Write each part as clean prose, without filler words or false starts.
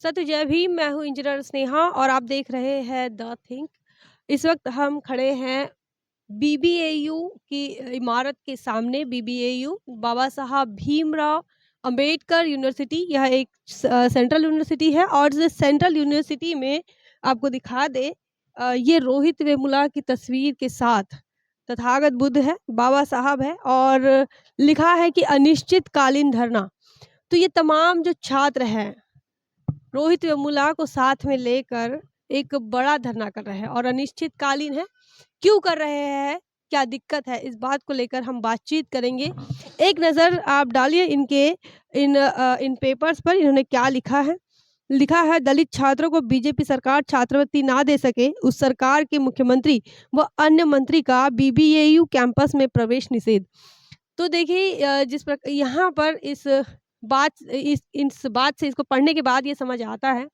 सत्य जय भीम, मैं हूँ इंजीनियर स्नेहा और आप देख रहे हैं द थिंक। इस वक्त हम खड़े हैं बीबीएयू की इमारत के सामने। बीबीएयू बाबा साहब भीमराव अंबेडकर यूनिवर्सिटी, यह एक सेंट्रल यूनिवर्सिटी है और इस सेंट्रल यूनिवर्सिटी में आपको दिखा दे, ये रोहित वेमुला की तस्वीर के साथ तथागत बुद्ध है, बाबा साहब है और लिखा है कि अनिश्चितकालीन धरना। तो ये तमाम जो छात्र हैं रोहित वेमुला को साथ में लेकर एक बड़ा धरना कर रहे हैं और अनिश्चितकालीन है। क्यों कर रहे हैं, क्या दिक्कत है, इस बात को लेकर हम बातचीत करेंगे। एक नज़र आप डालिए इनके इन पेपर्स पर, इन्होंने क्या लिखा है। लिखा है, दलित छात्रों को बीजेपी सरकार छात्रवृत्ति ना दे सके, उस सरकार के मुख्यमंत्री व अन्य मंत्री का बीबीएयू कैंपस में प्रवेश निषेध। तो देखिए, जिस प्रकार यहाँ पर इस बात से, इसको पढ़ने के बाद ये समझ आता है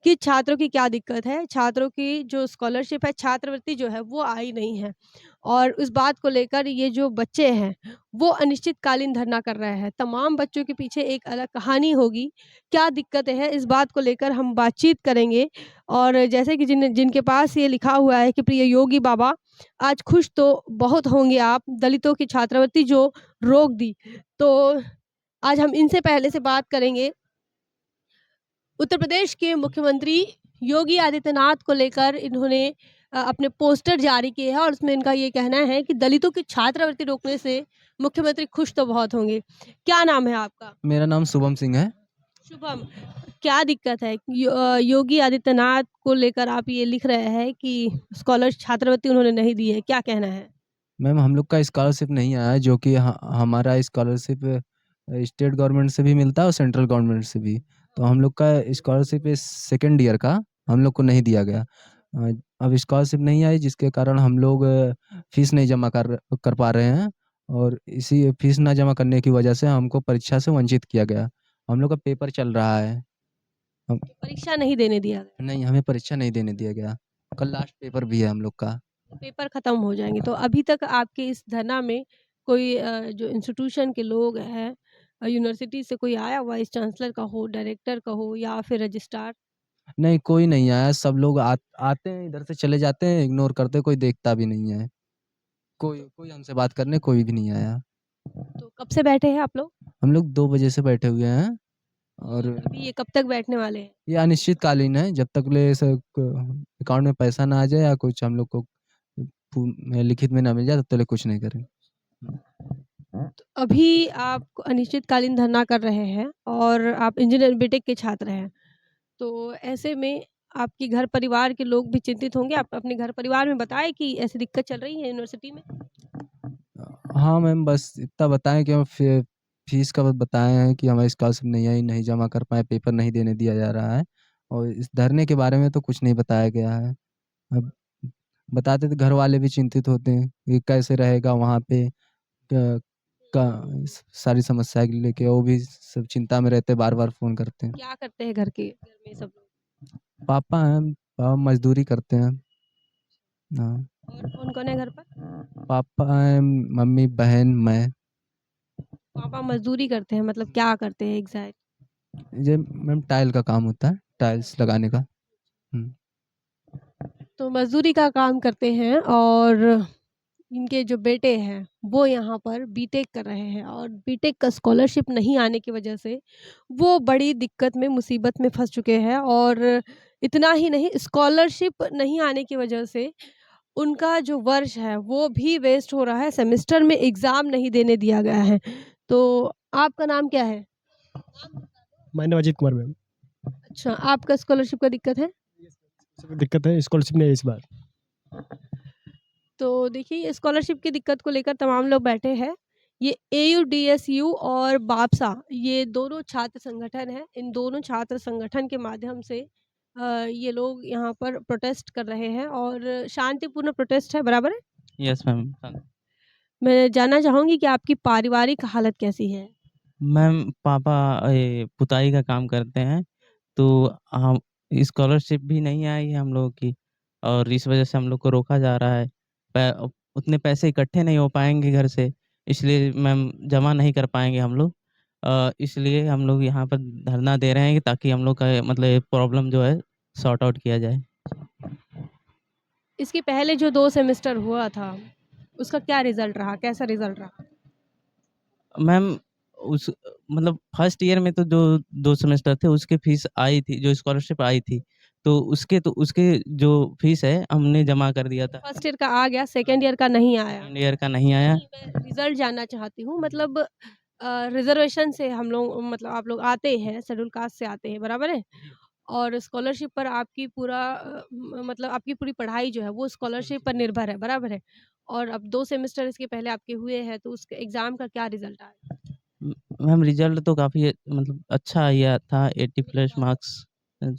कि छात्रों की क्या दिक्कत है। छात्रों की जो स्कॉलरशिप है, छात्रवृत्ति जो है वो आई नहीं है और उस बात को लेकर ये जो बच्चे हैं वो अनिश्चितकालीन धरना कर रहे हैं। तमाम बच्चों के पीछे एक अलग कहानी होगी, क्या दिक्कतें हैं, इस बात को लेकर हम बातचीत करेंगे। और जैसे कि जिनके पास ये लिखा हुआ है कि प्रिय योगी बाबा, आज खुश तो बहुत होंगे आप, दलितों की छात्रवृत्ति जो रोक दी। तो आज हम इनसे पहले से बात करेंगे। उत्तर प्रदेश के मुख्यमंत्री योगी आदित्यनाथ को लेकर इन्होंने अपने पोस्टर जारी किए हैं और उसमें इनका ये कहना है कि दलितों की छात्रवृत्ति रोकने से मुख्यमंत्री खुश तो बहुत होंगे। क्या नाम है आपका? मेरा नाम शुभम सिंह है। शुभम, क्या दिक्कत है? योगी आदित्यनाथ को लेकर आप ये लिख रहे हैं कि छात्रवृत्ति उन्होंने नहीं दी है, क्या कहना है? मैम, हम लोग का स्कॉलरशिप नहीं आया है, जो कि हमारा स्कॉलरशिप स्टेट गवर्नमेंट से भी मिलता है और सेंट्रल गवर्नमेंट से भी। तो हम लोग का स्कॉलरशिप इस सेकेंड ईयर का हम लोग को नहीं दिया गया। अब स्कॉलरशिप नहीं आई, जिसके कारण हम लोग फीस नहीं जमा कर पा रहे हैं और इसी फीस ना जमा करने की वजह से हमको परीक्षा से वंचित किया गया। हम लोग का पेपर चल रहा है। हम परीक्षा नहीं देने दिया गया? नहीं, हमें परीक्षा नहीं देने दिया गया। कल लास्ट पेपर भी है हम लोग का। पेपर खत्म हो जाएंगे। तो अभी तक आपके इस धरना में कोई जो इंस्टीट्यूशन के लोग हैं, यूनिवर्सिटी से कोई आया, वाइस चांसलर का हो, डायरेक्टर का हो या फिर रजिस्ट्रार? नहीं, कोई नहीं आया। सब लोग आते हैं, इधर से चले जाते हैं, इग्नोर करते हैं, कोई देखता भी नहीं है। कोई कोई हमसे बात करने कोई भी नहीं आया। तो कब से बैठे हैं आप लोग? हम लोग 2 बजे से बैठे हुए हैं और और अभी ये कब तक बैठने वाले हैं? ये अनिश्चितकालीन है, जब तक ले अकाउंट में पैसा ना आ जाए या कुछ हम लोग को लिखित में ना मिल जाए, तब तक ले कुछ नहीं करेंगे। तो अभी आप अनिश्चितकालीन धरना कर रहे हैं और आप इंजीनियर बीटेक के छात्र हैं। तो ऐसे में आपके घर परिवार के लोग भी चिंतित होंगे। आप अपने घर परिवार में बताएँ कि ऐसी दिक्कत चल रही है यूनिवर्सिटी में? हाँ मैम, बस इतना बताएं कि हम फीस का बताए हैं कि हमारी स्कॉलरशिप नहीं आई, नहीं जमा कर पाए, पेपर नहीं देने दिया जा रहा है और इस धरने के बारे में तो कुछ नहीं बताया गया है। अब बताते तो घर वाले भी चिंतित होते हैं कि कैसे रहेगा वहाँ पे, सारी समस्या लेके वो भी सब चिंता में रहते, बार बार फोन करते हैं। क्या करते हैं घर में सब लोग? पापा हैं, पापा मजदूरी करते हैं। हाँ, और कौन-कौन है घर पर? पापा हैं, मम्मी, बहन, मैं। पापा मज़दूरी करते हैं, मतलब क्या करते हैं एग्ज़ैक्ट? ये मैम टाइल का काम होता है, टाइल्स लगाने का। तो मज़दूरी का काम करते हैं और इनके जो बेटे हैं, वो यहाँ पर बीटेक कर रहे हैं और बीटेक का स्कॉलरशिप नहीं आने की वजह से वो बड़ी दिक्कत में, मुसीबत में फँस चुके हैं। और इतना ही नहीं, स्कॉलरशिप नहीं आने की वजह से उनका जो वर्ष है, वो भी वेस्ट हो रहा है, सेमेस्टर में एग्ज़ाम नहीं देने दिया गया है। तो आपका नाम क्या है? माय नाम अजीत कुमार मैम। अच्छा, आपका स्कॉलरशिप का दिक्कत है? दिक्कत है, स्कॉलरशिप नहीं है इस बार। तो देखिए, ये स्कॉलरशिप की दिक्कत को लेकर तमाम लोग बैठे हैं। ये एयूडीएसयू और बापसा, ये दोनों छात्र संगठन हैं। इन दोनों छात्र संगठन के माध्यम से ये लोग यहाँ पर प्रोटेस्ट कर रहे हैं और शांतिपूर्ण प्रोटेस्ट है, बराबर है? Yes ma'am. मैं जानना चाहूँगी कि आपकी पारिवारिक हालत कैसी है? मैम, पापा पुताई का काम करते हैं, तो हम स्कॉलरशिप भी नहीं आई है हम लोगों की और इस वजह से हम लोग को रोका जा रहा है। उतने पैसे इकट्ठे नहीं हो पाएँगे घर से, इसलिए मैम जमा नहीं कर पाएँगे हम लोग इसलिए हम लोग यहाँ पर धरना दे रहे हैं कि ताकि हम लोग का मतलब ये प्रॉब्लम जो है सॉर्ट आउट किया जाए। इसके पहले जो 2 सेमेस्टर हुआ था, उसका क्या रिज़ल्ट रहा? कैसा रिज़ल्ट रहा? मैम उस मतलब फर्स्ट ईयर में तो जो 2 सेमेस्टर थे उसकी फीस आई थी, जो स्कॉलरशिप आई थी, तो उसके जो फीस है हमने जमा कर दिया था। फर्स्ट ईयर का आ गया, सेकंड ईयर का नहीं आया। सेकंड ईयर का नहीं आया। नहीं, मैं रिज़ल्ट जानना चाहती हूँ मतलब रिज़र्वेशन से हम लोग मतलब आप लोग आते हैं, शेड्यूल कास्ट से आते हैं, बराबर है? जी। और स्कॉलरशिप पर आपकी पूरा मतलब आपकी पूरी पढ़ाई जो है वो स्कॉलरशिप पर निर्भर है, बराबर है? और अब 2 सेमेस्टर इसके पहले आपके हुए हैं, तो उसके एग्ज़ाम का क्या रिज़ल्ट आया? मैम रिज़ल्ट तो काफ़ी मतलब अच्छा आया था, 80 प्लस मार्क्स अ,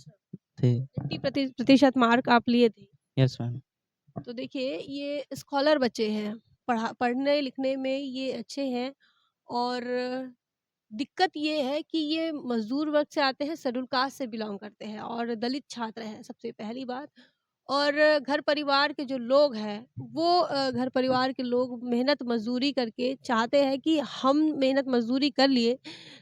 थे। 80 प्रतिशत मार्क आप लिए थे। Yes ma'am. तो देखिए ये स्कॉलर बच्चे हैं, पढ़ने-लिखने में ये अच्छे हैं और दिक्कत ये है कि ये मज़दूर वर्ग से आते हैं, शेड्यूल कास्ट से बिलॉन्ग करते हैं और दलित छात्र हैं सबसे पहली बात। और घर परिवार के जो लोग हैं, वो घर परिवार के लोग मेहनत मज़दूरी करके चाहते हैं कि हम मेहनत मज़दूरी कर लिए,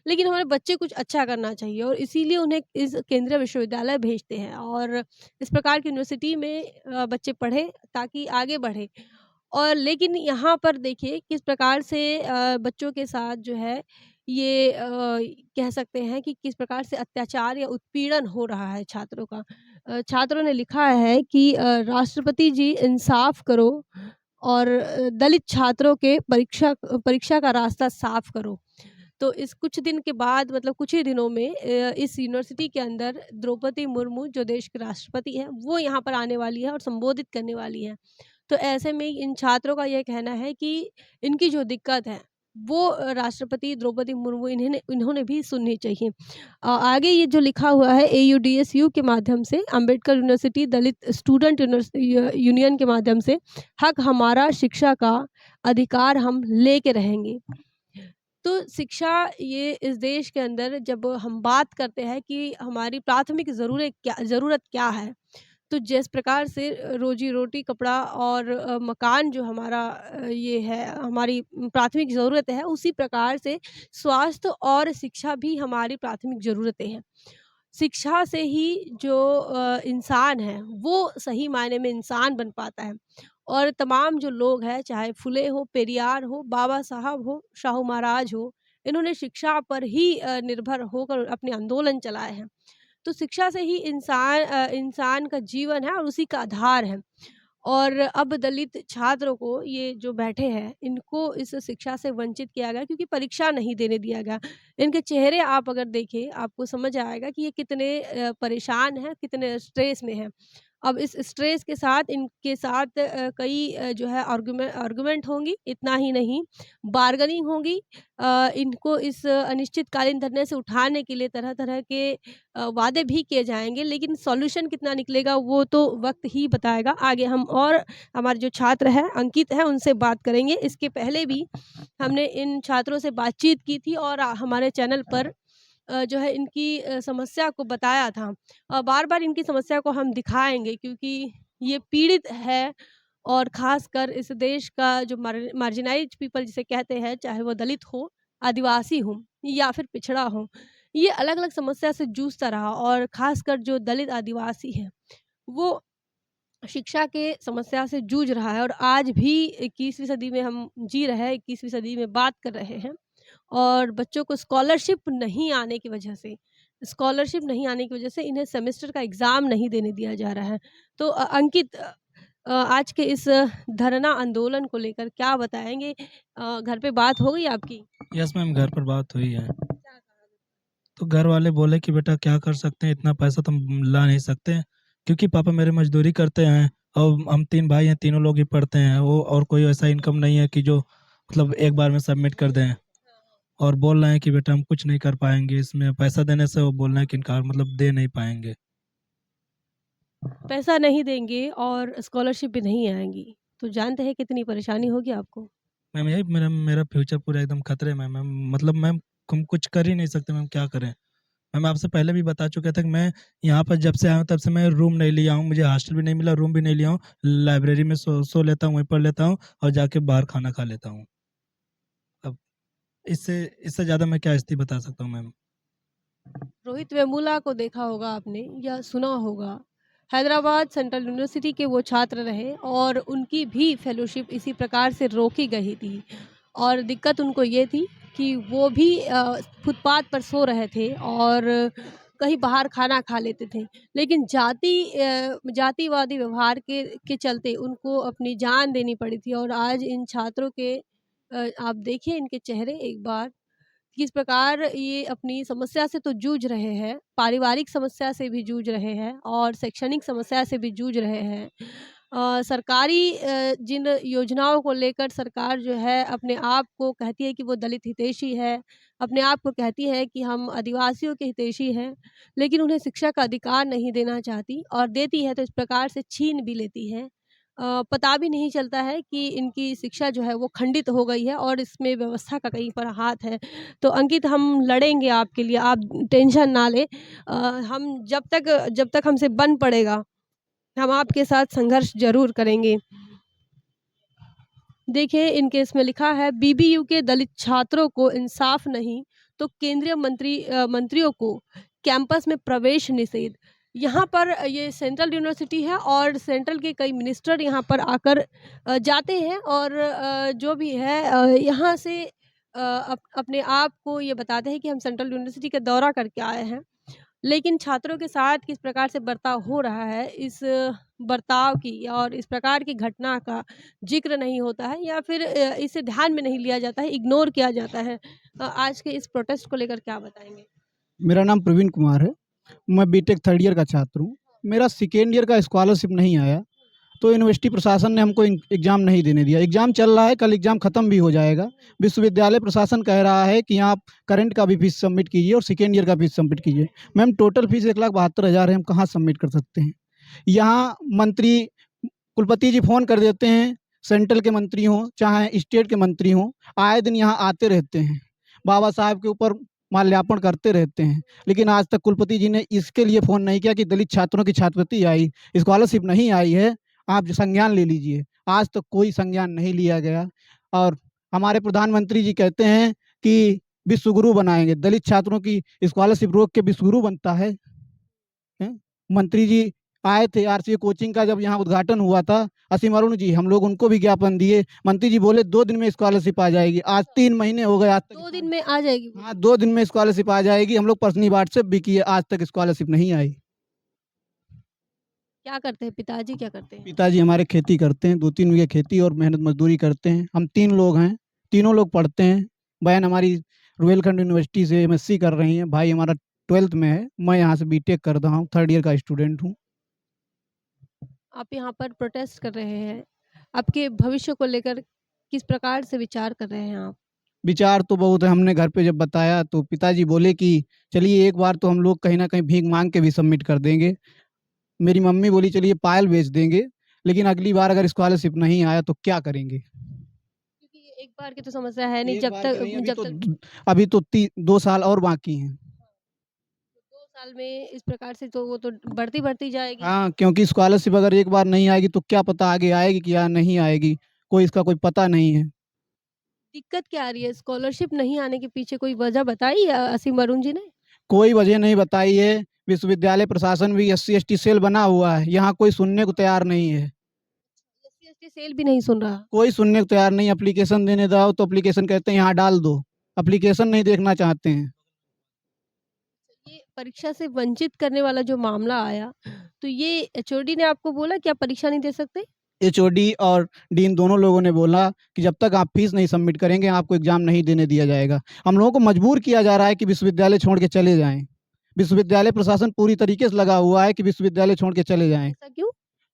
लेकिन हमारे बच्चे कुछ अच्छा करना चाहिए और इसीलिए उन्हें इस केंद्रीय विश्वविद्यालय भेजते हैं और इस प्रकार की यूनिवर्सिटी में बच्चे पढ़ें ताकि आगे बढ़ें। और लेकिन यहाँ पर देखिए किस प्रकार से बच्चों के साथ जो है ये कह सकते हैं कि किस प्रकार से अत्याचार या उत्पीड़न हो रहा है छात्रों का। छात्रों ने लिखा है कि राष्ट्रपति जी इंसाफ करो और दलित छात्रों के परीक्षा का रास्ता साफ करो। तो इस कुछ दिन के बाद मतलब कुछ ही दिनों में इस यूनिवर्सिटी के अंदर द्रौपदी मुर्मू जो देश की राष्ट्रपति हैं, वो यहाँ पर आने वाली है और संबोधित करने वाली हैं। तो ऐसे में इन छात्रों का ये कहना है कि इनकी जो दिक्कत है, वो राष्ट्रपति द्रौपदी मुर्मू इन्होंने भी सुननी चाहिए। आगे ये जो लिखा हुआ है एयूडीएसयू के माध्यम से अम्बेडकर यूनिवर्सिटी दलित स्टूडेंट यूनियन के माध्यम से हक हमारा शिक्षा का अधिकार हम लेके रहेंगे। तो शिक्षा ये इस देश के अंदर जब हम बात करते हैं कि हमारी प्राथमिक ज़रूरत क्या है, तो जिस प्रकार से रोज़ी-रोटी, कपड़ा और मकान जो हमारा ये है हमारी प्राथमिक ज़रूरत है, उसी प्रकार से स्वास्थ्य और शिक्षा भी हमारी प्राथमिक ज़रूरतें हैं। शिक्षा से ही जो इंसान है, वो सही मायने में इंसान बन पाता है और तमाम जो लोग हैं, चाहे फुले हो, पेरियार हो, बाबा साहब हो, शाहू महाराज हो, इन्होंने शिक्षा पर ही निर्भर होकर अपने आंदोलन चलाए हैं। तो शिक्षा से ही इंसान का जीवन है और उसी का आधार है। और अब दलित छात्रों को ये जो बैठे हैं, इनको इस शिक्षा से वंचित किया गया क्योंकि परीक्षा नहीं देने दिया गया। इनके चेहरे आप अगर देखें, आपको समझ आएगा कि ये कितने परेशान हैं, कितने स्ट्रेस में हैं। अब इस स्ट्रेस के साथ इनके साथ कई जो है आर्गुमेंट होंगी, इतना ही नहीं बार्गेनिंग होगी। इनको इस अनिश्चितकालीन धरने से उठाने के लिए तरह-तरह के वादे भी किए जाएँगे, लेकिन सॉल्यूशन कितना निकलेगा वो तो वक़्त ही बताएगा। आगे हम और हमारे जो छात्र हैं, अंकित हैं, उनसे बात करेंगे। इसके पहले भी हमने इन छात्रों से बातचीत की थी और हमारे चैनल पर जो है इनकी समस्या को बताया था। बार-बार इनकी समस्या को हम दिखाएँगे क्योंकि ये पीड़ित है और ख़ासकर इस देश का जो मार्जिनाइज़्ड पीपल जिसे कहते हैं, चाहे वो दलित हो, आदिवासी हो या फिर पिछड़ा हो, ये अलग-अलग समस्या से जूझता रहा और ख़ासकर जो दलित आदिवासी हैं, वो शिक्षा के समस्या से जूझ रहा है और आज भी 21वीं सदी में हम जी रहे हैं, 21वीं सदी में बात कर रहे हैं और बच्चों को स्कॉलरशिप नहीं आने की वजह से इन्हें सेमेस्टर का एग्ज़ाम नहीं देने दिया जा रहा है। तो अंकित आज के इस धरना आंदोलन को लेकर क्या बताएँगे? घर पे बात हो गई आपकी? यस मैम, घर पर बात हुई है। क्या कहा? तो घर वाले बोले कि बेटा क्या कर सकते हैं, इतना पैसा तो हम ला नहीं सकते, क्योंकि पापा मेरे मज़दूरी करते हैं और हम 3 भाई हैं, तीनों लोग ही पढ़ते हैं। वो और कोई ऐसा इनकम नहीं है कि जो मतलब एक बार में सबमिट कर दें। और बोल रहे हैं कि बेटा हम कुछ नहीं कर पाएँगे इसमें, पैसा देने से वो बोल रहे हैं कि इनकार मतलब दे नहीं पाएँगे। पैसा नहीं देंगे और स्कॉलरशिप भी नहीं आएँगी, तो जानते हैं कितनी परेशानी होगी आपको। मैम यही मेरा मेरा फ्यूचर पूरा एकदम खतरे में है मैम। मतलब मैम हम कुछ कर ही नहीं सकते मैम, क्या करें? मैं आपसे पहले भी बता चुका था कि मैं यहाँ पर जब से आया हूँ तब से मैं रूम नहीं लिया हूँ, मुझे हॉस्टल भी नहीं मिला, रूम भी नहीं लिया हूँ। लाइब्रेरी में सो लेता हूँ, वहीं पढ़ लेता हूँ और जाके बाहर खाना खा लेता हूँ। अब इससे इससे ज़्यादा मैं क्या स्थिति बता सकता हूँ मैम? रोहित वेमुला को देखा होगा आपने या सुना होगा। हैदराबाद सेंट्रल यूनिवर्सिटी के वो छात्र रहे और उनकी भी फेलोशिप इसी प्रकार से रोकी गई थी। और दिक्कत उनको ये थी कि वो भी फुटपाथ पर सो रहे थे और कहीं बाहर खाना खा लेते थे। लेकिन जातिवादी व्यवहार के चलते उनको अपनी जान देनी पड़ी थी और आज इन छात्रों के आप देखिए इनके चेहरे एक बार, किस प्रकार ये अपनी समस्या से तो जूझ रहे हैं, पारिवारिक समस्या से भी जूझ रहे हैं और शैक्षणिक समस्या से भी जूझ रहे हैं। सरकारी जिन योजनाओं को लेकर सरकार जो है अपने आप को कहती है कि वो दलित हितैषी है, अपने आप को कहती है कि हम आदिवासियों के हितैषी हैं, लेकिन उन्हें शिक्षा का अधिकार नहीं देना चाहती और देती है तो इस प्रकार से छीन भी लेती है। पता भी नहीं चलता है कि इनकी शिक्षा जो है वो खंडित हो गई है और इसमें व्यवस्था का कहीं पर हाथ है। तो अंकित हम लड़ेंगे आपके लिए, आप टेंशन ना लें। हम जब तक हमसे बन पड़ेगा, हम आपके साथ संघर्ष ज़रूर करेंगे। देखिए इनके इसमें लिखा है बीबीयू के दलित छात्रों को इंसाफ नहीं तो केंद्रीय मंत्रियों को कैंपस में प्रवेश निषेध। यहाँ पर ये सेंट्रल यूनिवर्सिटी है और सेंट्रल के कई मिनिस्टर यहाँ पर आकर जाते हैं और जो भी है यहाँ से अपने आप को ये बताते हैं कि हम सेंट्रल यूनिवर्सिटी का दौरा करके आए हैं। लेकिन छात्रों के साथ किस प्रकार से बर्ताव हो रहा है, इस बर्ताव की और इस प्रकार की घटना का ज़िक्र नहीं होता है या फिर इसे ध्यान में नहीं लिया जाता है, इग्नोर किया जाता है। आज के इस प्रोटेस्ट को लेकर क्या बताएँगे? मेरा नाम प्रवीण कुमार है। मैं बीटेक थर्ड ईयर का छात्र हूँ। मेरा सेकेंड ईयर का स्कॉलरशिप नहीं आया, तो यूनिवर्सिटी प्रशासन ने हमको एग्ज़ाम नहीं देने दिया। एग्ज़ाम चल रहा है, कल एग्ज़ाम ख़त्म भी हो जाएगा। विश्वविद्यालय प्रशासन कह रहा है कि आप करंट का भी फीस सबमिट कीजिए और सेकेंड ईयर का फीस सबमिट कीजिए। मैम टोटल फीस 1,72,000 है, हम कहाँ सबमिट कर सकते हैं? यहाँ मंत्री कुलपति जी फ़ोन कर देते हैं, सेंट्रल के मंत्री हों चाहे स्टेट के मंत्री हों, आए दिन यहाँ आते रहते हैं, बाबा साहब के ऊपर माल्यार्पण करते रहते हैं। लेकिन आज तक कुलपति जी ने इसके लिए फ़ोन नहीं किया कि दलित छात्रों की छात्रवृत्ति आई, स्कॉलरशिप नहीं आई है, आप संज्ञान ले लीजिए। आज तक कोई संज्ञान नहीं लिया गया और हमारे प्रधानमंत्री जी कहते हैं कि विश्वगुरु बनाएँगे, दलित छात्रों की स्कॉलरशिप रोक के विश्वगुरु बनता है? हैं? मंत्री जी आए थे आरसीए कोचिंग का, जब यहाँ उद्घाटन हुआ था, असीम अरुण जी, हम लोग उनको भी ज्ञापन दिए। मंत्री जी बोले 2 दिन में स्कॉलरशिप आ जाएगी। आज 3 महीने हो गए, आज तक 2 दिन में आ जाएगी वो? हाँ, 2 दिन में स्कॉलरशिप आ जाएगी। हम लोग पर्सनली व्हाट्सएप भी किए, आज तक स्कॉलरशिप नहीं आई। क्या करते हैं पिताजी, क्या करते हैं? पिताजी हमारे खेती करते हैं, 2-3 बीघे खेती और मेहनत मजदूरी करते हैं। हम 3 लोग हैं, तीनों लोग पढ़ते हैं। बहन हमारी रुहेलखंड यूनिवर्सिटी से एमएससी कर रही हैं, भाई हमारा 12th में है, मैं यहाँ से बीटेक कर रहा हूँ, थर्ड ईयर का स्टूडेंट हूँ। आप यहाँ पर प्रोटेस्ट कर रहे हैं, आपके भविष्य को लेकर किस प्रकार से विचार कर रहे हैं आप? विचार तो बहुत है, हमने घर पे जब बताया तो पिताजी बोले कि चलिए एक बार तो हम लोग कहीं न कहीं भीख माँग के भी सबमिट कर देंगे। मेरी मम्मी बोली चलिए पायल बेच देंगे, लेकिन अगली बार अगर स्कॉलरशिप नहीं आया तो क्या करेंगे? क्योंकि ये एक बार की तो समस्या है नहीं, एक जब बार तक की नहीं, जब तक अभी तो 2 साल और बाकी हैं। 2 साल में इस प्रकार से तो वो तो बढ़ती जाएगी। हाँ, क्योंकि स्कॉलरशिप अगर एक बार नहीं आएगी तो क्या पता आगे आएगी कि या नहीं आएगी, कोई इसका कोई पता नहीं है। दिक्कत क्या आ रही है? स्कॉलरशिप नहीं आने के पीछे कोई वजह बताई है असीम अरुण जी ने? कोई वजह नहीं बताई है। विश्वविद्यालय प्रशासन भी SC/ST सेल बना हुआ है, यहाँ कोई सुनने को तैयार नहीं है। एससी/एसटी सेल भी नहीं सुन रहा। कोई सुनने को तैयार नहीं। एप्लीकेशन देने जाओ तो एप्लीकेशन कहते हैं यहाँ डाल दो, एप्लीकेशन नहीं देखना चाहते हैं। ये परीक्षा से वंचित करने वाला जो मामला आया, तो ये एचओडी ने आपको बोला कि आप परीक्षा नहीं दे सकते? एचओडी और डीन दोनों लोगों ने बोला कि जब तक आप फीस नहीं सबमिट करेंगे आपको एग्ज़ाम नहीं देने दिया जाएगा। हम लोगों को मजबूर किया जा रहा है कि विश्वविद्यालय छोड़ के चले जाएँ। विश्वविद्यालय प्रशासन पूरी तरीके से लगा हुआ है कि विश्वविद्यालय छोड़ के चले जाएँ। ऐसा क्यों?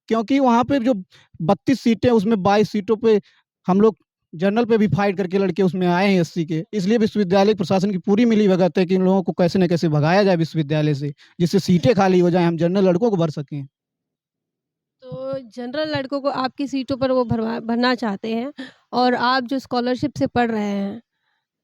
क्योंकि वहाँ पे जो 32 सीटें उसमें 22 सीटों पे हम लोग जनरल पे भी फाइट करके लड़के उसमें आए हैं एससी के। इसलिए विश्वविद्यालय प्रशासन की पूरी मिलीभगत है कि इन लोगों को कैसे न कैसे भगाया जाए विश्वविद्यालय से, जिससे सीटें खाली हो जाएँ, हम जनरल लड़कों को भर सकें। तो जनरल लड़कों को आपकी सीटों पर वो भरना चाहते हैं और आप जो स्कॉलरशिप से पढ़ रहे हैं,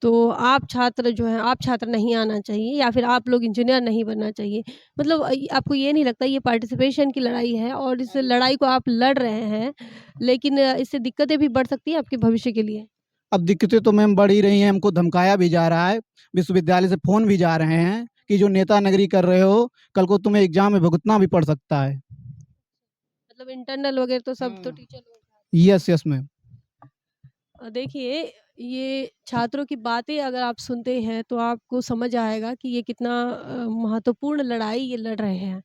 तो आप छात्र जो हैं, आप छात्र नहीं आना चाहिए या फिर आप लोग इंजीनियर नहीं बनना चाहिए। मतलब आपको ये नहीं लगता ये पार्टिसिपेशन की लड़ाई है और इस लड़ाई को आप लड़ रहे हैं, लेकिन इससे दिक्कतें भी बढ़ सकती हैं आपके भविष्य के लिए? अब दिक्कतें तो मैम बढ़ ही रही हैं, हमको धमकाया भी जा रहा है, विश्वविद्यालय से फ़ोन भी जा रहे हैं कि जो नेता नगरी कर रहे हो, कल को तुम्हें एग्ज़ाम में भुगतना भी पड़ सकता है। मतलब इंटरनल वगैरह तो सब तो हुँ। टीचर लोग यस, यस मैम। देखिए, ये छात्रों की बातें अगर आप सुनते हैं तो आपको समझ आएगा कि ये कितना महत्वपूर्ण लड़ाई ये लड़ रहे हैं।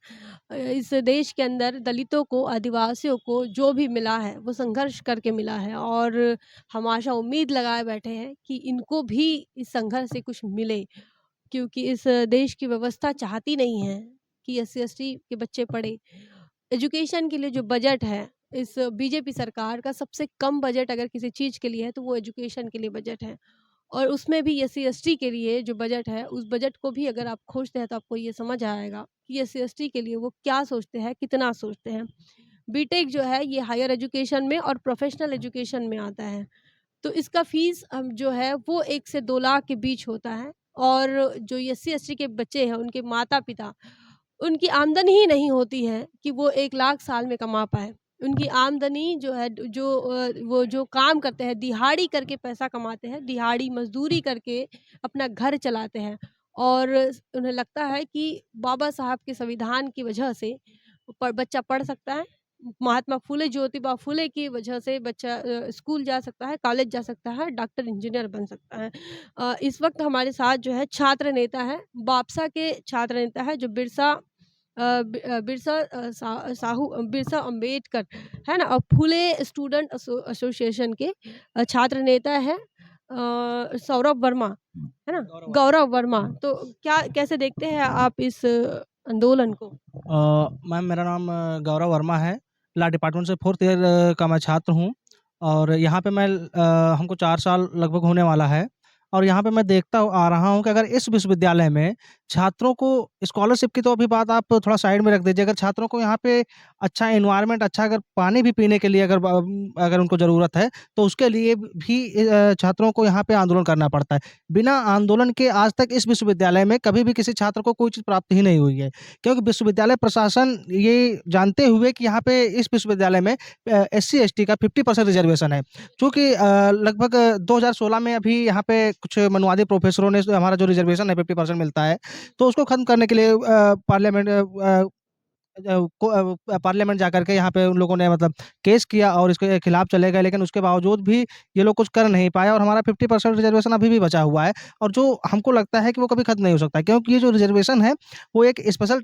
इस देश के अंदर दलितों को, आदिवासियों को जो भी मिला है वो संघर्ष करके मिला है और हम आशा उम्मीद लगाए बैठे हैं कि इनको भी इस संघर्ष से कुछ मिले, क्योंकि इस देश की व्यवस्था चाहती नहीं है कि एससी-एसटी के बच्चे पढ़ें। एजुकेशन के लिए जो बजट है, इस बीजेपी सरकार का सबसे कम बजट अगर किसी चीज़ के लिए है तो वो एजुकेशन के लिए बजट है। और उसमें भी एससी-एसटी के लिए जो बजट है, उस बजट को भी अगर आप खोजते हैं तो आपको ये समझ आएगा कि एससी-एसटी के लिए वो क्या सोचते हैं, कितना सोचते हैं। बीटेक जो है ये हायर एजुकेशन में और प्रोफ़ेशनल एजुकेशन में आता है। तो इसका फ़ीस जो है वो 1 से 2 लाख के बीच होता है और जो एससी-एसटी के बच्चे हैं, उनके माता-पिता, उनकी आमदनी ही नहीं होती है कि वो 1 लाख साल में कमा पाएँ। उनकी आमदनी जो है वो जो काम करते हैं, दिहाड़ी करके पैसा कमाते हैं, दिहाड़ी मज़दूरी करके अपना घर चलाते हैं और उन्हें लगता है कि बाबा साहब के संविधान की वजह से बच्चा पढ़ सकता है। महात्मा फुले, ज्योतिबा फुले की वजह से बच्चा स्कूल जा सकता है, कॉलेज जा सकता है, डॉक्टर, इंजीनियर बन सकता है। इस वक़्त हमारे साथ जो है छात्र नेता है, बापसा के छात्र नेता है जो बिरसा अम्बेडकर, है ना? और फुले स्टूडेंट एसोसिएशन के छात्र नेता हैं सौरभ वर्मा, है ना? गौरव वर्मा। तो क्या कैसे देखते हैं आप इस आंदोलन को? मैम मेरा नाम गौरव वर्मा है। लॉ डिपार्टमेंट से 4th ईयर का मैं छात्र हूँ और यहाँ पे हमको 4 साल लगभग होने वाला है और यहाँ पे मैं देखता आ रहा हूँ कि अगर इस विश्वविद्यालय में छात्रों को स्कॉलरशिप की तो अभी बात आप थोड़ा साइड में रख दीजिए। अगर छात्रों को यहाँ पे अच्छा एनवायरनमेंट, अच्छा अगर पानी भी पीने के लिए अगर उनको ज़रूरत है, तो उसके लिए भी छात्रों को यहाँ पे आंदोलन करना पड़ता है। बिना आंदोलन के आज तक इस विश्वविद्यालय में कभी भी किसी छात्र को कोई चीज़ प्राप्त ही नहीं हुई है। क्योंकि विश्वविद्यालय प्रशासन ये जानते हुए कि यहाँ पे इस विश्वविद्यालय में एससी-एसटी का 50% रिज़र्वेशन है। चूँकि लगभग 2016 में अभी यहाँ पे कुछ मनुवादी प्रोफ़ेसरों ने हमारा जो रिज़र्वेशन है 50% मिलता है, तो उसको ख़त्म करने के लिए पार्लियामेंट जाकर के यहाँ पे उन लोगों ने मतलब केस किया और इसके खिलाफ चले गए, लेकिन उसके बावजूद भी ये लोग कुछ कर नहीं पाए और हमारा 50% रिज़र्वेशन अभी भी बचा हुआ है और जो हमको लगता है कि वो कभी खत्म नहीं हो सकता, क्योंकि ये जो रिज़र्वेशन है वो एक स्पेशल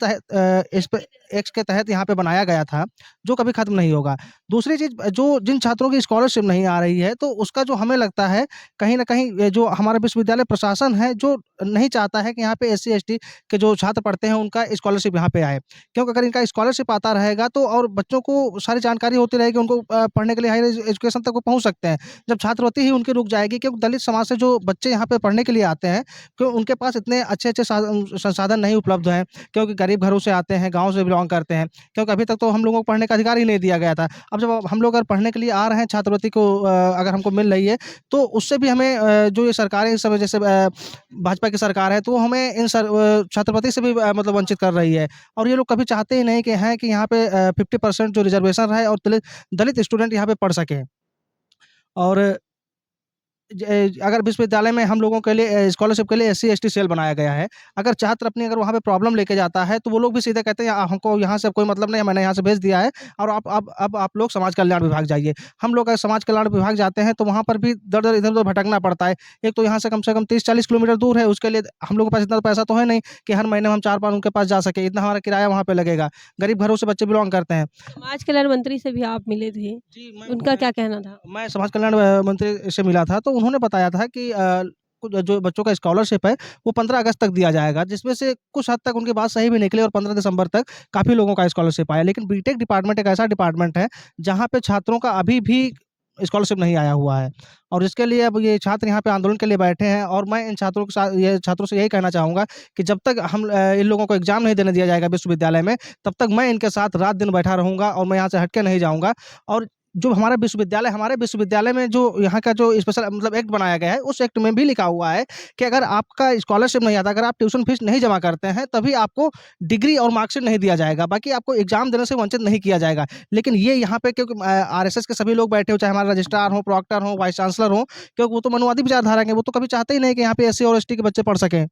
एक्ट के तहत यहाँ पे बनाया गया था, जो कभी खत्म नहीं होगा। दूसरी चीज़, जो जिन छात्रों की स्कॉलरशिप नहीं आ रही है, तो उसका जो हमें लगता है कहीं न कहीं ये जो हमारा विश्वविद्यालय प्रशासन है, जो नहीं चाहता है कि यहाँ पे एससी-एसटी के जो छात्र पढ़ते हैं उनका स्कॉलरशिप यहाँ पे आए। क्योंकि अगर इनका स्कॉलरशिप आता रहेगा तो और बच्चों को सारी जानकारी होती रहेगी, उनको पढ़ने के लिए हायर एजुकेशन तक वो पहुँच सकते हैं। जब छात्रवृत्ति ही उनकी रुक जाएगी, क्योंकि दलित समाज से जो बच्चे यहाँ पे पढ़ने के लिए आते हैं, क्यों उनके पास इतने अच्छे-अच्छे संसाधन नहीं उपलब्ध हैं, क्योंकि गरीब घरों से आते हैं, गाँव से बिलॉन्ग करते हैं, क्योंकि अभी तक तो हम लोगों को पढ़ने का अधिकार ही नहीं दिया गया था। अब जब हम लोग अगर पढ़ने के लिए आ रहे हैं, छात्रवृत्ति को अगर हमको मिल रही है, तो उससे भी हमें जो ये सरकारें इस समय जैसे भाजपा की सरकार है, तो वो हमें इन छात्रवृत्ति से भी मतलब वंचित कर रही है और ये लोग कभी चाहते ही नहीं कि यहाँ पे 50% जो रिज़र्वेशन रहे और दलित स्टूडेंट यहाँ पे पढ़ सकें। और अगर विश्वविद्यालय में हम लोगों के लिए स्कॉलरशिप के लिए एससी-एसटी सेल बनाया गया है। अगर छात्र अपनी अगर वहाँ पे प्रॉब्लम लेके जाता है, तो वो लोग भी सीधे कहते हैं हमको यहाँ से कोई मतलब नहीं है, मैंने यहाँ से भेज दिया है और अब आप लोग समाज कल्याण विभाग जाइए। हम लोग अगर समाज कल्याण विभाग जाते हैं, तो वहाँ पर भी दर-दर, इधर-उधर भटकना पड़ता है। एक तो यहाँ से कम 30-40 किलोमीटर दूर है, उसके लिए हम लोगों के पास इतना पैसा तो है नहीं कि हर महीने हम 4 बार उनके पास जा सकें, इतना हमारा किराया वहाँ पे लगेगा। गरीब घरों से बच्चे बिलॉन्ग करते हैं। समाज कल्याण मंत्री से भी आप मिले थे, जी, उनका क्या कहना था? मैं समाज कल्याण मंत्री से मिला था, तो उन्होंने बताया था कि कुछ जो बच्चों का स्कॉलरशिप है, वो 15 अगस्त तक दिया जाएगा, जिसमें से कुछ हद तक उनकी बात सही भी निकली और 15 दिसंबर तक काफ़ी लोगों का स्कॉलरशिप आया। लेकिन बीटेक डिपार्टमेंट एक ऐसा डिपार्टमेंट है, जहाँ पे छात्रों का अभी भी स्कॉलरशिप नहीं आया हुआ है और इसके लिए अब ये छात्र यहाँ पे आंदोलन के लिए बैठे हैं और मैं इन छात्रों से यही कहना चाहूँगा कि जब तक इन लोगों को एग्ज़ाम नहीं देने दिया जाएगा विश्वविद्यालय में, तब तक मैं इनके साथ रात-दिन बैठा रहूँगा और मैं यहाँ से हट के नहीं जाऊँगा और जो हमारे विश्वविद्यालय में जो यहाँ का जो स्पेशल मतलब एक्ट बनाया गया है, उस एक्ट में भी लिखा हुआ है कि अगर आपका स्कॉलरशिप नहीं आता, अगर आप ट्यूशन फीस नहीं जमा करते हैं, तभी आपको डिग्री और मार्कशीट नहीं दिया जाएगा, बाकी आपको एग्जाम देने से वंचित नहीं किया जाएगा। लेकिन ये यहाँ पे क्योंकि आरएसएस के सभी लोग बैठे हो, चाहे हमारे रजिस्ट्रार हो, प्रोक्टर हो, वाइस चांसलर हो, क्योंकि वो तो मनुवादी विचारधारा के, वो तो कभी चाहते ही नहीं कि यहाँ पे एससी और एसटी के बच्चे पढ़ सकें।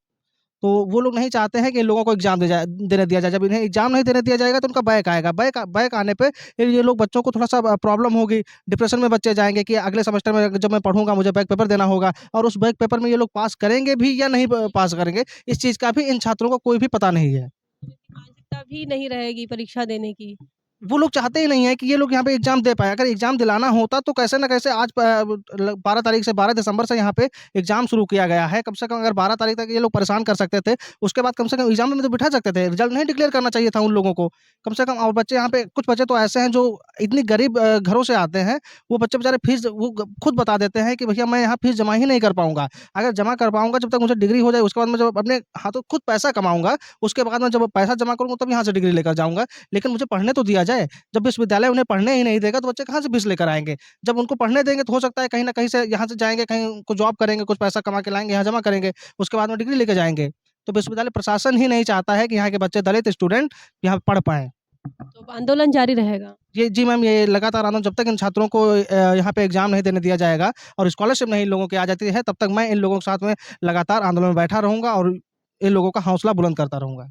तो वो लोग नहीं चाहते हैं कि इन लोगों को एग्जाम देने दिया जाए। जब इन्हें एग्जाम नहीं देने दिया जाएगा तो उनका बैक आएगा, बैक आने पे फिर ये लोग बच्चों को थोड़ा सा प्रॉब्लम होगी, डिप्रेशन में बच्चे जाएंगे कि अगले सेमेस्टर में जब मैं पढ़ूंगा मुझे बैक पेपर देना होगा, और उस बैक पेपर में ये लोग पास करेंगे भी या नहीं पास करेंगे, इस चीज़ का भी इन छात्रों को कोई भी पता नहीं है। मानसिकता भी नहीं रहेगी परीक्षा देने की। वो लोग चाहते ही नहीं है कि ये लोग यहाँ पे एग्जाम दे पाए। अगर एग्जाम दिलाना होता तो कैसे ना कैसे आज 12 तारीख से 12 दिसंबर से यहाँ पे एग्जाम शुरू किया गया है। कम से कम अगर 12 तारीख तक ये लोग परेशान कर सकते थे, उसके बाद कम से कम एग्जाम में तो बिठा सकते थे। रिजल्ट नहीं डिक्लेयर करना चाहिए था उन लोगों को कम से कम। और बच्चे यहाँ पे कुछ बच्चे तो ऐसे हैं जो इतनी गरीब घरों से आते हैं, वो बच्चे बेचारे फीस वो खुद बता देते हैं कि भैया मैं यहाँ फीस जमा ही नहीं कर पाऊंगा। अगर जमा कर पाऊंगा जब तक मुझे डिग्री हो जाए, उसके बाद मैं जब अपने हाथों खुद पैसा कमाऊंगा, उसके बाद मैं जब पैसा जमा करूंगा तब यहाँ से डिग्री लेकर जाऊंगा। लेकिन मुझे पढ़ने तो दिया जाए। जब विश्वविद्यालय उन्हें पढ़ने ही नहीं देगा तो बच्चे कहाँ से फीस लेकर आएँगे? जब उनको पढ़ने देंगे तो हो सकता है कहीं न कहीं से यहाँ से जाएँगे, कहीं को जॉब करेंगे, कुछ पैसा कमा के लाएँगे, यहाँ जमा करेंगे, उसके बाद में डिग्री लेके जाएँगे। तो विश्वविद्यालय प्रशासन ही नहीं चाहता है कि यहाँ के बच्चे दलित स्टूडेंट यहाँ पढ़ पाएँ। तो आंदोलन जारी रहेगा। ये जी मैम, ये लगातार आंदोलन जब तक इन छात्रों को यहाँ पे एग्ज़ाम नहीं देने दिया जाएगा और स्कॉलरशिप नहीं इन लोगों की आ जाती है, तब तक मैं इन लोगों के साथ में लगातार आंदोलन में बैठा रहूँगा और इन लोगों का हौसला बुलंद करता रहूँगा।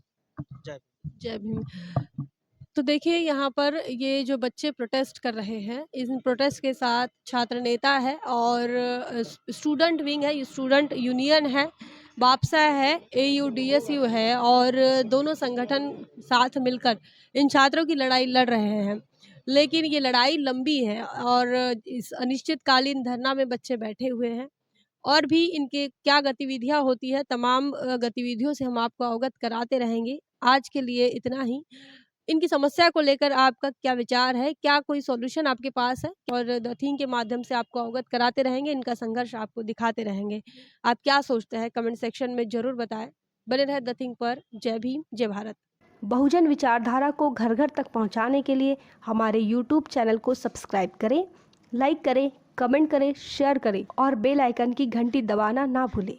जय भीम। तो देखिए यहाँ पर ये जो बच्चे प्रोटेस्ट कर रहे हैं, इन प्रोटेस्ट के साथ छात्र नेता है और स्टूडेंट विंग है, स्टूडेंट यूनियन है, बापसा है, एयूडीएसयू है और दोनों संगठन साथ मिलकर इन छात्रों की लड़ाई लड़ रहे हैं। लेकिन ये लड़ाई लंबी है और इस अनिश्चितकालीन धरना में बच्चे बैठे हुए हैं और भी इनके क्या गतिविधियां होती है, तमाम गतिविधियों से हम आपको अवगत कराते रहेंगे। आज के लिए इतना ही। इनकी समस्या को लेकर आपका क्या विचार है? क्या कोई सॉल्यूशन आपके पास है? और द थिंग के माध्यम से आपको अवगत कराते रहेंगे, इनका संघर्ष आपको दिखाते रहेंगे। आप क्या सोचते हैं? कमेंट सेक्शन में ज़रूर बताएं। बने रहे द थिंग पर। जय भीम, जय भारत। बहुजन विचारधारा को घर घर तक पहुंचाने के लिए हमारे YouTube चैनल को सब्सक्राइब करें, लाइक करें, कमेंट करें, शेयर करें और बेल आइकन की घंटी दबाना ना भूलें।